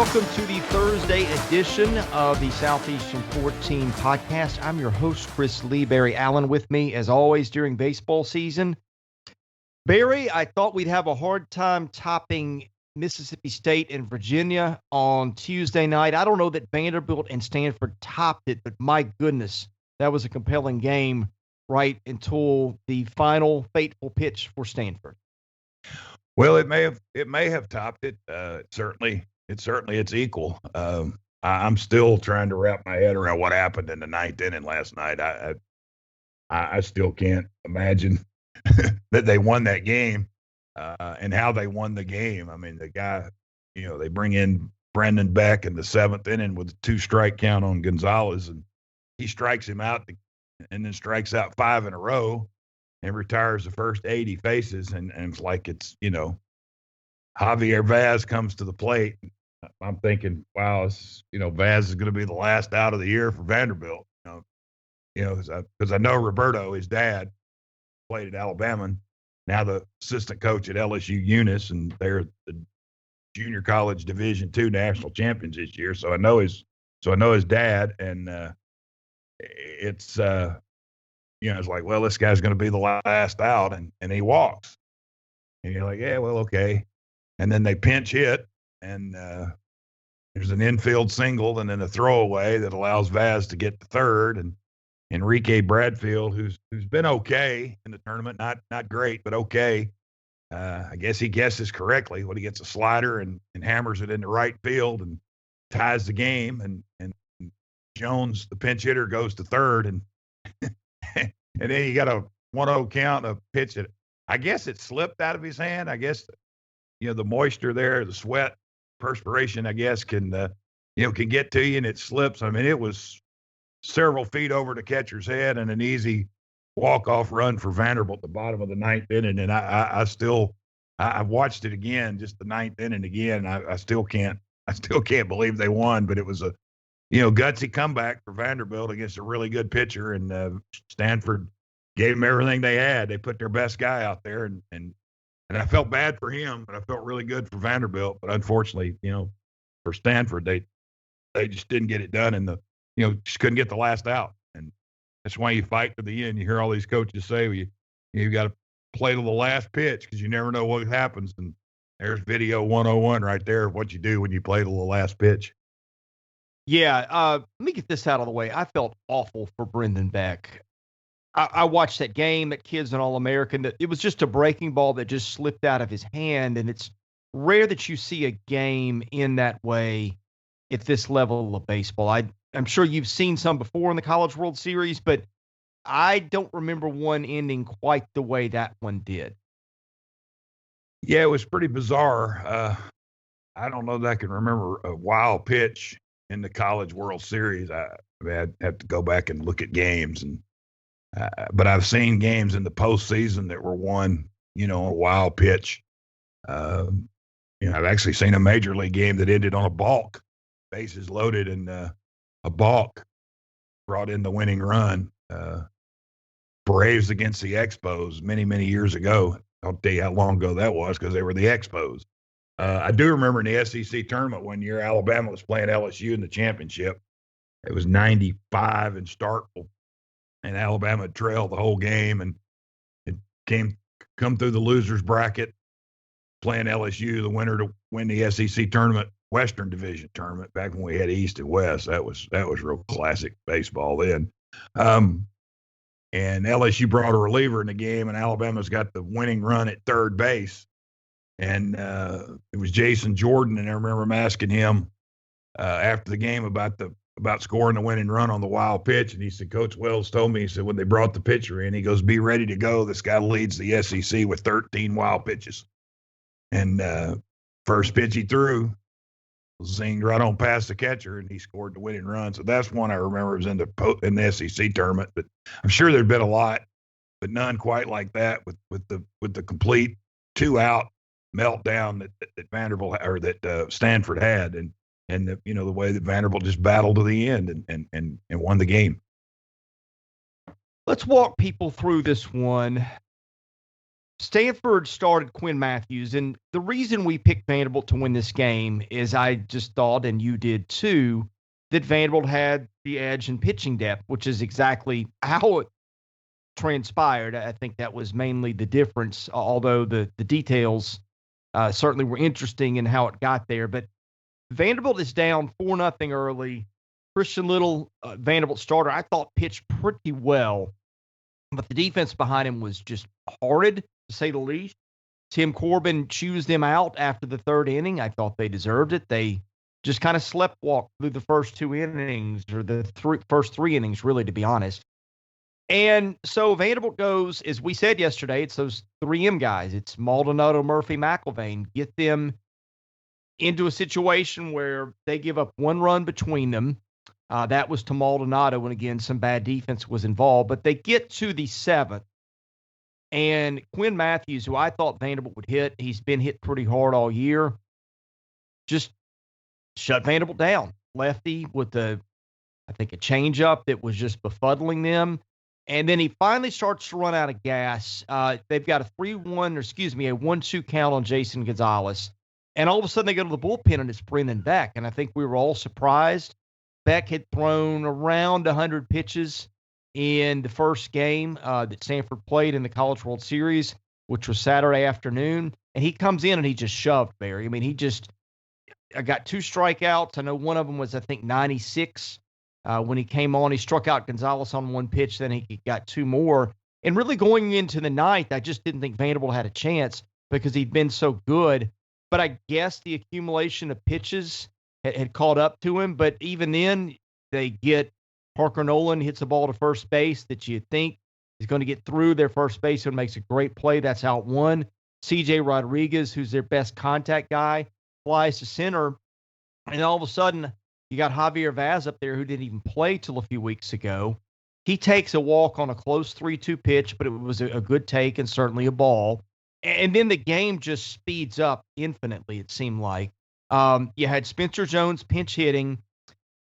Welcome to the Thursday edition of the Southeastern 14 podcast. I'm your host, Chris Lee. Barry Allen with me, as always, during baseball season. Barry, I thought we'd have a hard time topping Mississippi State and Virginia on Tuesday night. I don't know that Vanderbilt and Stanford topped it, but my goodness, that was a compelling game right until the final fateful pitch for Stanford. Well, it may have topped it. It's equal. I'm still trying to wrap my head around what happened in the ninth inning last night. I still can't imagine that they won that game and how they won the game. I mean, the guy, they bring in Brendan Beck in the seventh inning with a 2-strike count on Gonzalez, and he strikes him out and then strikes out 5 in a row and retires the first 8 he faces. And it's like Javier Vaz comes to the plate. I'm thinking, wow, Vaz is going to be the last out of the year for Vanderbilt. Because I know Roberto, his dad, played at Alabama. Now the assistant coach at LSU Eunice, and they're the junior college Division II national champions this year. So I know his dad, and it's like, well, this guy's going to be the last out, and he walks, and you're like, yeah, well, okay. And then they pinch hit, and there's an infield single and then a throwaway that allows Vaz to get to third. And Enrique Bradfield, who's been okay in the tournament, not great, but okay. I guess he guesses correctly when he gets a slider and hammers it into right field and ties the game. And Jones, the pinch hitter, goes to third, and and then you got a 1-0 count, a pitch that I guess it slipped out of his hand. I guess the moisture there, the sweat, perspiration, I guess, can get to you, and it slips. I mean, it was several feet over the catcher's head and an easy walk-off run for Vanderbilt at the bottom of the ninth inning. And I've watched it again, just the ninth inning again. I still can't believe they won, but it was a gutsy comeback for Vanderbilt against a really good pitcher, and Stanford gave them everything they had. They put their best guy out there, and I felt bad for him, but I felt really good for Vanderbilt. But unfortunately, for Stanford, they just didn't get it done, and just couldn't get the last out. And that's why you fight to the end. You hear all these coaches say, well, you got to play to the last pitch because you never know what happens. And there's video 101 right there of what you do when you play to the last pitch. Yeah, let me get this out of the way. I felt awful for Brendan Beck. I watched that game. That kid's an All-American. It was just a breaking ball that just slipped out of his hand, and it's rare that you see a game in that way at this level of baseball. I'm sure you've seen some before in the College World Series, but I don't remember one ending quite the way that one did. Yeah, it was pretty bizarre. I don't know that I can remember a wild pitch in the College World Series. I'd have to go back and look at games, but I've seen games in the postseason that were won, a wild pitch. I've actually seen a major league game that ended on a balk, bases loaded, and a balk brought in the winning run. Braves against the Expos many, many years ago. I'll tell you how long ago that was because they were the Expos. I do remember in the SEC tournament one year, Alabama was playing LSU in the championship. It was 95 in Starkville, and Alabama trailed the whole game, and it come through the losers bracket, playing LSU, the winner to win the SEC tournament, Western Division tournament, back when we had East and West. That was real classic baseball then. And LSU brought a reliever in the game, and Alabama's got the winning run at third base. And it was Jason Jordan, and I remember him asking him after the game about scoring the winning run on the wild pitch. And he said, Coach Wells told me, he said, when they brought the pitcher in, he goes, be ready to go. This guy leads the SEC with 13 wild pitches. And first pitch he threw zinged right on past the catcher, and he scored the winning run. So that's one I remember was in the SEC tournament. But I'm sure there'd been a lot, but none quite like that with the complete 2-out meltdown that Vanderbilt or that Stanford had, and the way that Vanderbilt just battled to the end and won the game. Let's walk people through this one. Stanford started Quinn Matthews, and the reason we picked Vanderbilt to win this game is I just thought, and you did too, that Vanderbilt had the edge in pitching depth, which is exactly how it transpired. I think that was mainly the difference, although the details certainly were interesting in how it got there. But Vanderbilt is down 4-0 early. Christian Little, Vanderbilt starter, I thought pitched pretty well, but the defense behind him was just horrid, to say the least. Tim Corbin chews them out after the third inning. I thought they deserved it. They just kind of sleptwalked through the first two innings, or the first three innings, really, to be honest. And so Vanderbilt goes, as we said yesterday, it's those 3M guys. It's Maldonado, Murphy, McIlvain. Get them into a situation where they give up one run between them. That was to Maldonado, and again, some bad defense was involved. But they get to the seventh, and Quinn Matthews, who I thought Vanderbilt would hit, he's been hit pretty hard all year, just shut Vanderbilt down. Lefty with I think a changeup that was just befuddling them. And then he finally starts to run out of gas. They've got a 1-2 count on Jason Gonzalez. And all of a sudden they go to the bullpen and it's Brendan Beck. And I think we were all surprised. Beck had thrown around 100 pitches in the first game that Stanford played in the College World Series, which was Saturday afternoon. And he comes in and he just shoved Barry. I mean, I got 2 strikeouts. I know one of them was, I think, 96. When he came on, he struck out Gonzalez on one pitch. Then he got 2 more. And really going into the ninth, I just didn't think Vanderbilt had a chance because he'd been so good. But I guess the accumulation of pitches had caught up to him. But even then, they get Parker Nolan hits a ball to first base that you think is going to get through their first baseman, makes a great play. That's out one. C.J. Rodriguez, who's their best contact guy, flies to center. And all of a sudden, you got Javier Vaz up there who didn't even play till a few weeks ago. He takes a walk on a close 3-2 pitch, but it was a good take and certainly a ball. And then the game just speeds up infinitely, it seemed like. You had Spencer Jones pinch hitting,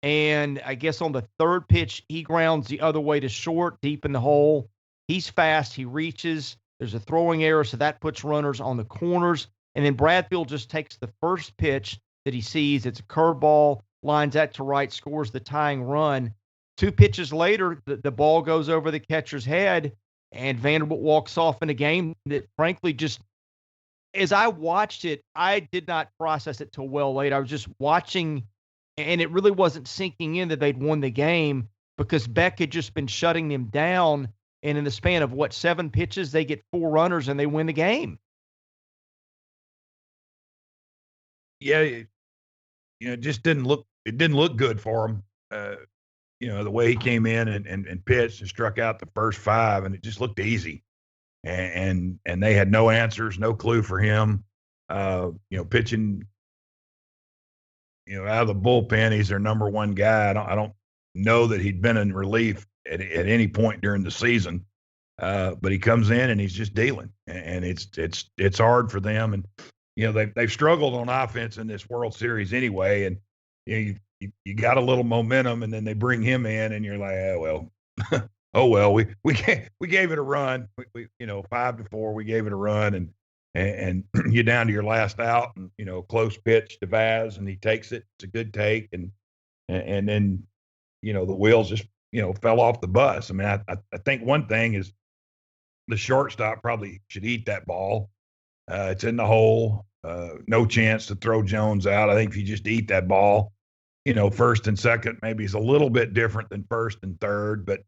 and I guess on the third pitch, he grounds the other way to short, deep in the hole. He's fast. He reaches. There's a throwing error, so that puts runners on the corners. And then Bradfield just takes the first pitch that he sees. It's a curveball, lines that to right, scores the tying run. 2 pitches later, the ball goes over the catcher's head, and Vanderbilt walks off in a game that, frankly, just as I watched it, I did not process it till well late. I was just watching, and it really wasn't sinking in that they'd won the game because Beck had just been shutting them down. And in the span of, 7 pitches, they get 4 runners, and they win the game. Yeah, it just didn't look good for him. The way he came in and pitched and struck out the first 5, and it just looked easy. And they had no answers, no clue for him. Pitching, out of the bullpen, he's their number one guy. I don't know that he'd been in relief at any point during the season, but he comes in and he's just dealing, and it's hard for them. And they've struggled on offense in this World Series anyway, and you got a little momentum, and then they bring him in, and you're like, oh well, we gave it a run. We 5-4, we gave it a run, and you're down to your last out, and close pitch to Vaz, and he takes it. It's a good take, and then the wheels just fell off the bus. I mean, I think one thing is the shortstop probably should eat that ball. It's in the hole, no chance to throw Jones out. I think if you just eat that ball, first and second maybe is a little bit different than first and third, but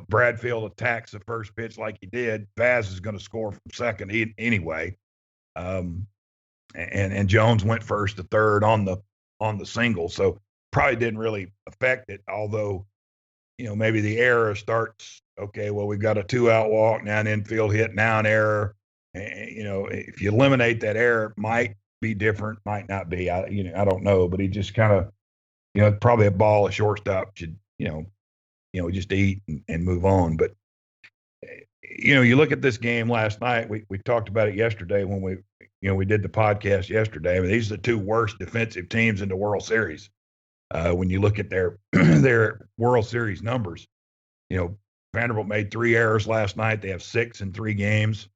Bradfield attacks the first pitch like he did. Vaz is going to score from second anyway. And Jones went first to third on the single. So probably didn't really affect it. Although, maybe the error starts, okay, well, we've got a 2-out walk, now an infield hit, now an error. If you eliminate that error, it might be different, might not be. I don't know, but he just kind of, probably a ball a shortstop should, just eat and move on. But, you look at this game last night, we talked about it yesterday when we did the podcast yesterday. I mean, these are the 2 worst defensive teams in the World Series. When you look at their World Series numbers, Vanderbilt made 3 errors last night. They have 6 in 3 games.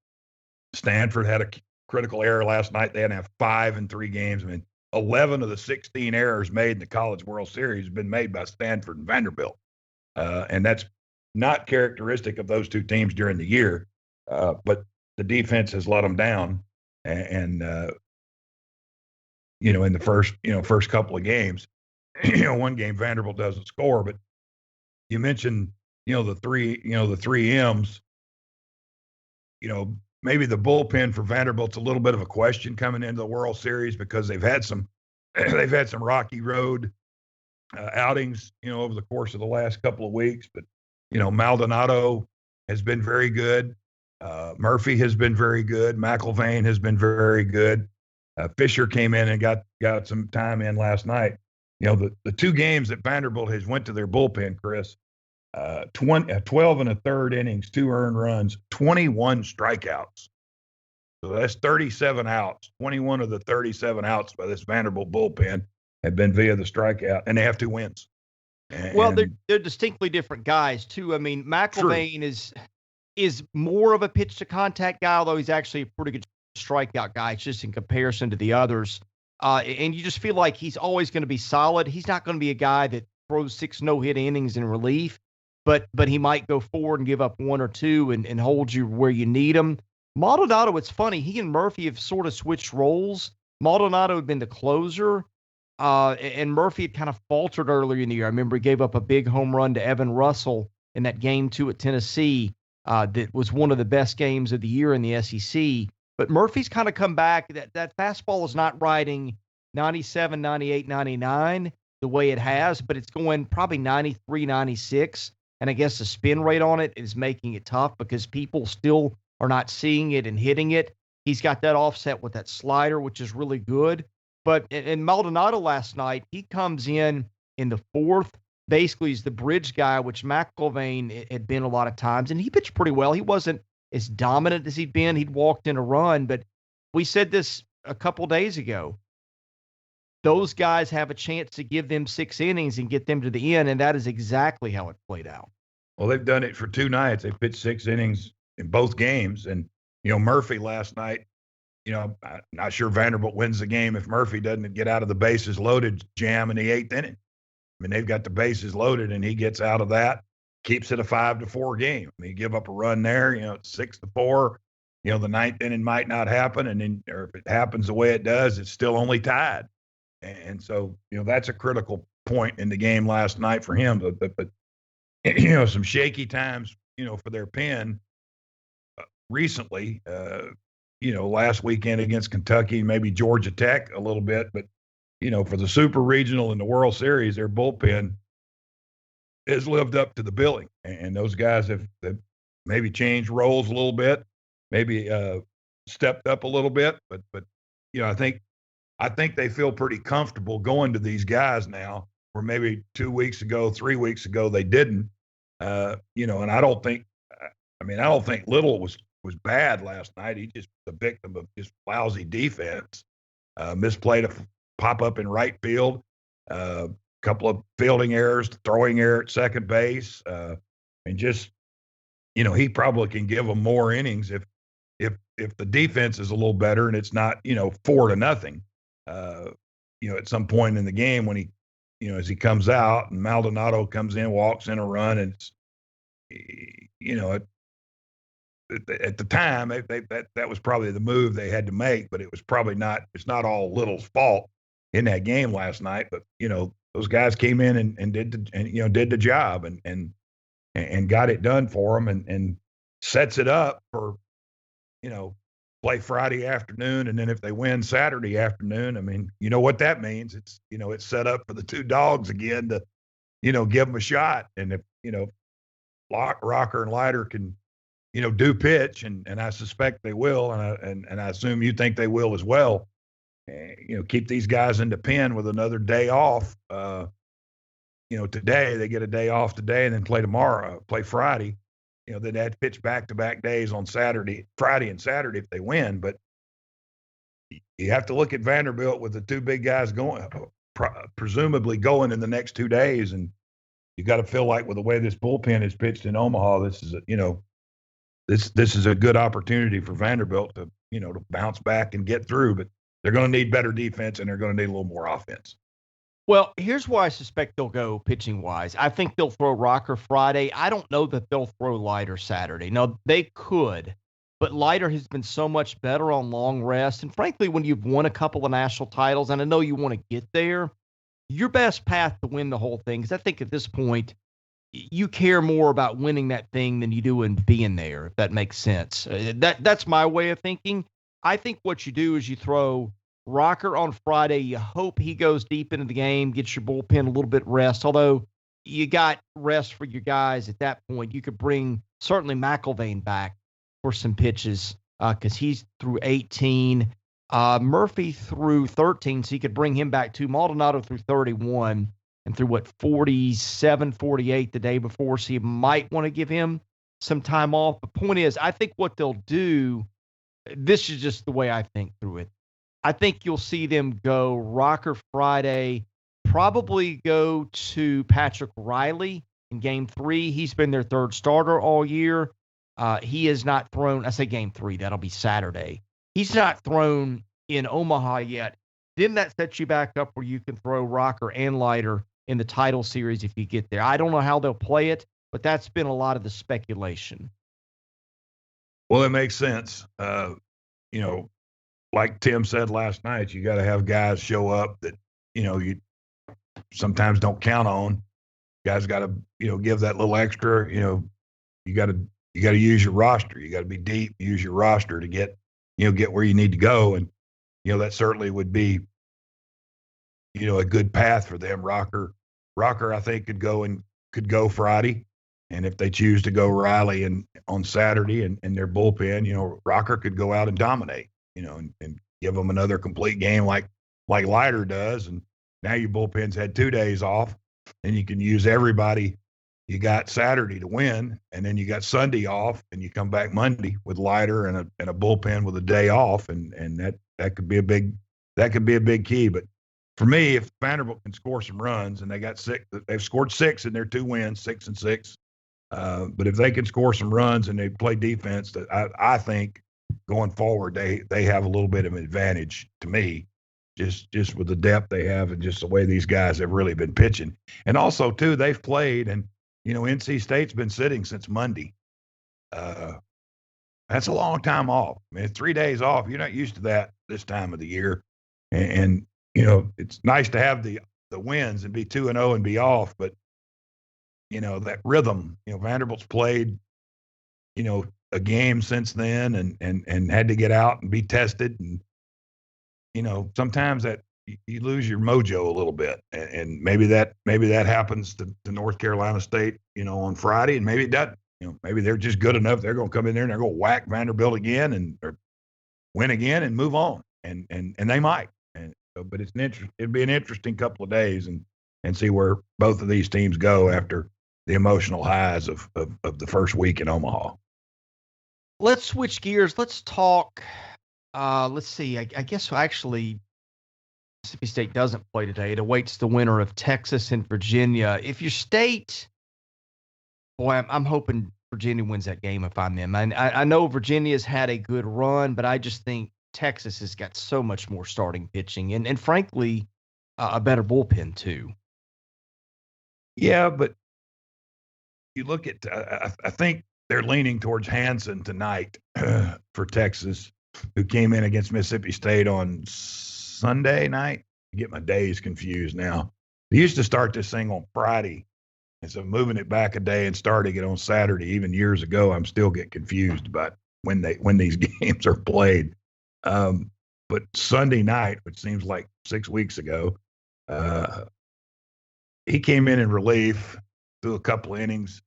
Stanford had a critical error last night. They had to have 5 in 3 games. I mean, 11 of the 16 errors made in the College World Series have been made by Stanford and Vanderbilt. And that's not characteristic of those two teams during the year. But the defense has let them down. And in the first couple of games, one game Vanderbilt doesn't score, but you mentioned, the three M's, maybe the bullpen for Vanderbilt's a little bit of a question coming into the World Series because they've had some rocky road outings, over the course of the last couple of weeks. But, Maldonado has been very good. Murphy has been very good. McIlvain has been very good. Fisher came in and got some time in last night. The 2 games that Vanderbilt has went to their bullpen, Chris, 12 and a third innings, 2 earned runs, 21 strikeouts. So that's 37 outs. 21 of the 37 outs by this Vanderbilt bullpen have been via the strikeout, and they have 2 wins. Well, they're distinctly different guys too. I mean, McIlvain is more of a pitch to contact guy, although he's actually a pretty good strikeout guy. It's just in comparison to the others. And you just feel like he's always going to be solid. He's not going to be a guy that throws 6 no-hit innings in relief, but he might go forward and give up 1 or 2 and hold you where you need him. Maldonado, it's funny. He and Murphy have sort of switched roles. Maldonado had been the closer, and Murphy had kind of faltered earlier in the year. I remember he gave up a big home run to Evan Russell in that Game 2 at Tennessee. That was one of the best games of the year in the SEC. But Murphy's kind of come back. That fastball is not riding 97, 98, 99 the way it has, but it's going probably 93, 96. And I guess the spin rate on it is making it tough because people still are not seeing it and hitting it. He's got that offset with that slider, which is really good. But in Maldonado last night, he comes in the 4th. Basically, he's the bridge guy, which McIlvain had been a lot of times, and he pitched pretty well. He wasn't as dominant as he'd been. He'd walked in a run, but we said this a couple days ago. Those guys have a chance to give them 6 innings and get them to the end, and that is exactly how it played out. Well, they've done it for 2 nights. They pitched 6 innings in both games, and Murphy last night. I'm not sure Vanderbilt wins the game if Murphy doesn't get out of the bases loaded jam in the 8th inning. I mean, they've got the bases loaded, and he gets out of that, keeps it a 5-4 game. I mean, you give up a run there, it's 6-4. The 9th inning might not happen, and then, or if it happens the way it does, it's still only tied. And so, that's a critical point in the game last night for him. But some shaky times, for their pen recently. Last weekend against Kentucky, maybe Georgia Tech a little bit, but for the Super Regional and the World Series, their bullpen has lived up to the billing, and those guys have maybe changed roles a little bit, maybe stepped up a little bit, but I think they feel pretty comfortable going to these guys now, where maybe 2 weeks ago, 3 weeks ago they didn't, and I don't think Little was bad last night. He just was a victim of just lousy defense. Misplayed a pop-up in right field, a couple of fielding errors, throwing error at second base, and just, he probably can give them more innings if the defense is a little better and it's not, 4-0. At some point in the game when he, as he comes out and Maldonado comes in, walks in a run, and it's, at the time, that was probably the move they had to make, but it was probably not. It's not all Little's fault in that game last night. But those guys came in and did the job and got it done for them and sets it up for play Friday afternoon, and then if they win Saturday afternoon, I mean, what that means. It's it's set up for the 2 dogs again to give them a shot, and if Rocker and Leiter can do pitch, and I suspect they will, and I assume you think they will as well. Keep these guys in the pen with another day off. Today they get a day off today, and then play Friday. Then they had to pitch back-to-back days on Friday and Saturday if they win. But you have to look at Vanderbilt with the 2 big guys going, presumably going in the next 2 days, and you got to feel like with the way this bullpen is pitched in Omaha, this is this is a good opportunity for Vanderbilt to to bounce back and get through, but they're going to need better defense and they're going to need a little more offense. Well, here's where I suspect they'll go pitching wise. I think they'll throw Rocker Friday. I don't know that they'll throw Leiter Saturday. Now, they could, but Leiter has been so much better on long rest. And frankly, when you've won a couple of national titles, and I know you want to get there, your best path to win the whole thing, because I think at this point, you care more about winning that thing than you do in being there, if that makes sense. That's my way of thinking. I think what you do is you throw Rocker on Friday. You hope he goes deep into the game, gets your bullpen a little bit rest. Although you got rest for your guys at that point. You could bring certainly McIlvain back for some pitches because he's through 18. Murphy through 13, so you could bring him back too. Maldonado through 31 and through 47, 48 the day before. So you might want to give him some time off. The point is, I think what they'll do, this is just the way I think through it. I think you'll see them go Rocker Friday, probably go to Patrick Riley in game 3. He's been their third starter all year. He has not thrown, I say game 3, that'll be Saturday. He's not thrown in Omaha yet. Then that sets you back up where you can throw Rocker and Leiter in the title series if you get there. I don't know how they'll play it, but that's been a lot of the speculation. Well, it makes sense. Like Tim said last night, you got to have guys show up that, you sometimes don't count on. Guys got to, give that little extra, you got to use your roster. You got to be deep, use your roster to get where you need to go. And, that certainly would be, a good path for them. Rocker, I think could go Friday. And if they choose to go Riley on Saturday and their bullpen, Rocker could go out and dominate. And give them another complete game like Leiter does. And now your bullpen's had 2 days off, and you can use everybody you got Saturday to win, and then you got Sunday off, and you come back Monday with Leiter and a bullpen with a day off, and that could be a big key. But for me, if Vanderbilt can score some runs, and they've scored 6 in their 2 wins, 6-6. But if they can score some runs and they play defense, that I think going forward, they have a little bit of an advantage to me, just with the depth they have and just the way these guys have really been pitching. And also, too, they've played, and, NC State's been sitting since Monday. That's a long time off. I mean, 3 days off. You're not used to that this time of the year. And it's nice to have the wins and be 2-0 and be off, but, that rhythm, Vanderbilt's played, a game since then and had to get out and be tested. And, sometimes that you lose your mojo a little bit, and maybe that happens to North Carolina State, on Friday, and maybe it doesn't. Maybe they're just good enough. They're going to come in there and they're going to whack Vanderbilt again or win again and move on. And they might. And so, but it'd be an interesting couple of days and see where both of these teams go after the emotional highs of the first week in Omaha. Let's switch gears. Let's talk. Let's see. I guess actually Mississippi State doesn't play today. It awaits the winner of Texas and Virginia. If your state, boy, I'm hoping Virginia wins that game if I'm them. I know Virginia's had a good run, but I just think Texas has got so much more starting pitching and frankly, a better bullpen too. Yeah, but you look at, I think they're leaning towards Hansen tonight for Texas, who came in against Mississippi State on Sunday night. I get my days confused now. They used to start this thing on Friday. And so moving it back a day and starting it on Saturday, even years ago, I'm still getting confused about when these games are played. But Sunday night, which seems like 6 weeks ago, he came in relief through a couple innings.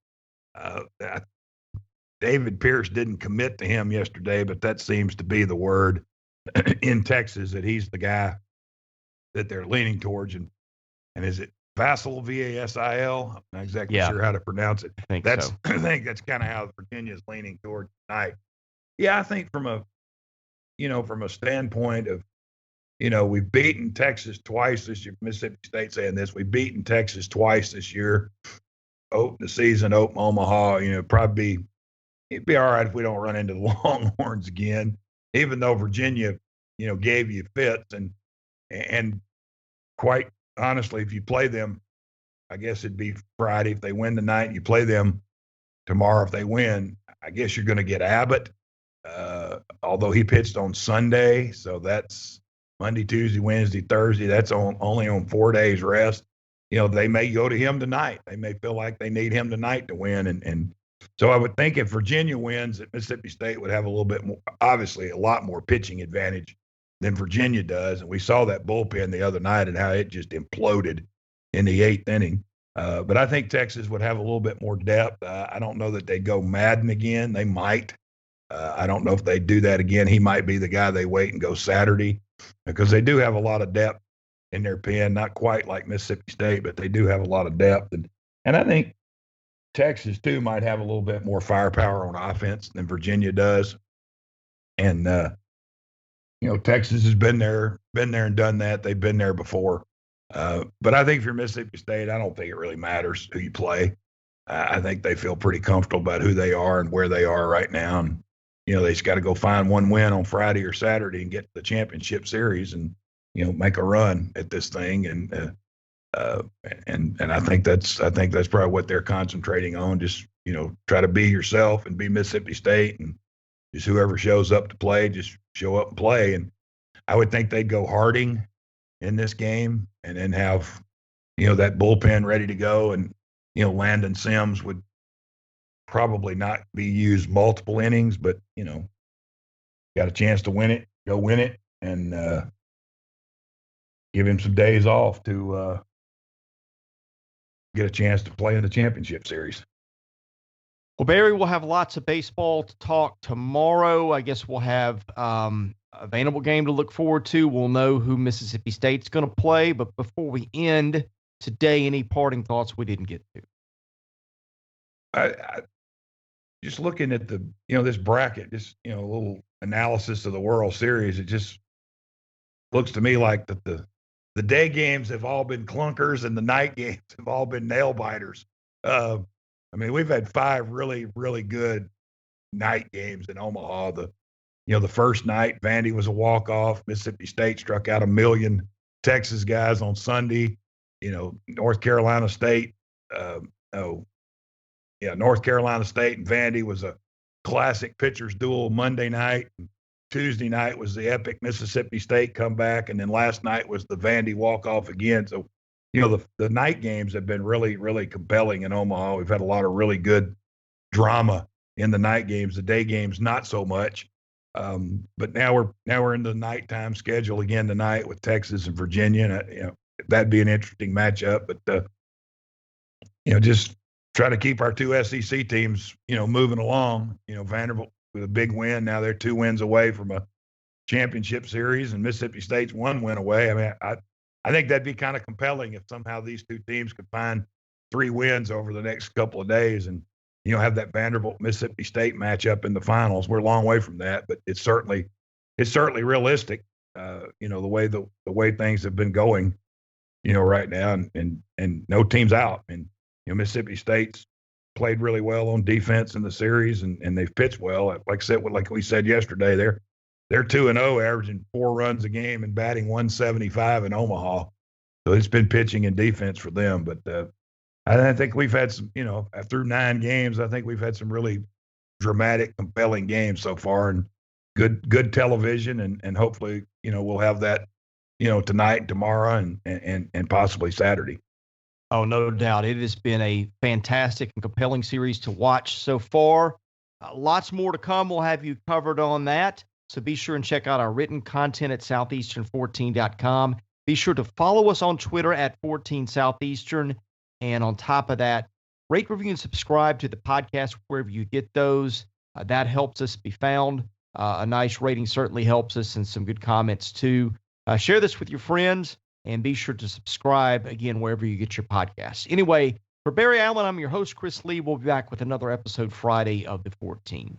David Pierce didn't commit to him yesterday, but that seems to be the word in Texas, that he's the guy that they're leaning towards. And is it Vasil, V-A-S-I-L? I'm not exactly sure how to pronounce it. I think that's kind of how Virginia's leaning towards tonight. Yeah, I think from a standpoint of, we've beaten Texas twice this year. Mississippi State saying this. We've beaten Texas twice this year. Open the season, open Omaha, probably it'd be all right if we don't run into the Longhorns again, even though Virginia, gave you fits. And quite honestly, if you play them, I guess it'd be Friday. If they win tonight, you play them tomorrow. If they win, I guess you're going to get Abbott, although he pitched on Sunday. So that's Monday, Tuesday, Wednesday, Thursday. That's only on 4 days rest. They may go to him tonight. They may feel like they need him tonight to win. And so I would think if Virginia wins, that Mississippi State would have a little bit more, obviously a lot more pitching advantage than Virginia does. And we saw that bullpen the other night and how it just imploded in the 8th inning. But I think Texas would have a little bit more depth. I don't know that they go Madden again. They might. I don't know if they do that again. He might be the guy they wait and go Saturday because they do have a lot of depth in their pen. Not quite like Mississippi State, but they do have a lot of depth. And I think Texas, too, might have a little bit more firepower on offense than Virginia does. And, Texas has been there and done that. They've been there before. But I think if you're Mississippi State, I don't think it really matters who you play. I think they feel pretty comfortable about who they are and where they are right now. And, they just got to go find one win on Friday or Saturday and get to the championship series and, make a run at this thing. And I think that's probably what they're concentrating on. Just, try to be yourself and be Mississippi State, and just whoever shows up to play, just show up and play. And I would think they'd go Harding in this game and then have, that bullpen ready to go. And, Landon Sims would probably not be used multiple innings, but, got a chance to win it, go win it, and give him some days off to get a chance to play in the championship series. Well, Barry, we'll have lots of baseball to talk tomorrow. I guess we'll have a Vanderbilt game to look forward to. We'll know who Mississippi State's going to play. But before we end today, any parting thoughts we didn't get to? I just looking at the, this bracket, just, a little analysis of the World Series, it just looks to me like that the day games have all been clunkers and the night games have all been nail biters. We've had 5 really, really good night games in Omaha. The first night, Vandy was a walk-off. Mississippi State struck out 1 million Texas guys on Sunday. North Carolina State, North Carolina State and Vandy was a classic pitchers duel Monday night. And Tuesday night was the epic Mississippi State comeback, and then last night was the Vandy walk-off again. So, the night games have been really, really compelling in Omaha. We've had a lot of really good drama in the night games. The day games, not so much. But now we're in the nighttime schedule again tonight with Texas and Virginia. And, that'd be an interesting matchup. But just try to keep our 2 SEC teams, moving along. Vanderbilt with a big win. Now they're 2 wins away from a championship series, and Mississippi State's 1 win away. I think that'd be kind of compelling if somehow these 2 teams could find 3 wins over the next couple of days and, have that Vanderbilt Mississippi State matchup in the finals. We're a long way from that, but it's certainly realistic. The way things have been going, right now, and no team's out. And Mississippi State's played really well on defense in the series, and they've pitched well. Like we said yesterday, they're 2-0, averaging 4 runs a game and batting 175 in Omaha. So it's been pitching and defense for them. But I think we've had some, through 9 games, I think we've had some really dramatic, compelling games so far, and good television, and hopefully, we'll have that, tonight, tomorrow, and possibly Saturday. Oh, no doubt. It has been a fantastic and compelling series to watch so far. Lots more to come. We'll have you covered on that. So be sure and check out our written content at southeastern14.com. Be sure to follow us on Twitter at 14Southeastern. And on top of that, rate, review, and subscribe to the podcast wherever you get those. That helps us be found. A nice rating certainly helps us, and some good comments too. Share this with your friends, and be sure to subscribe, again, wherever you get your podcasts. Anyway, for Barry Allen, I'm your host, Chris Lee. We'll be back with another episode Friday of the 14.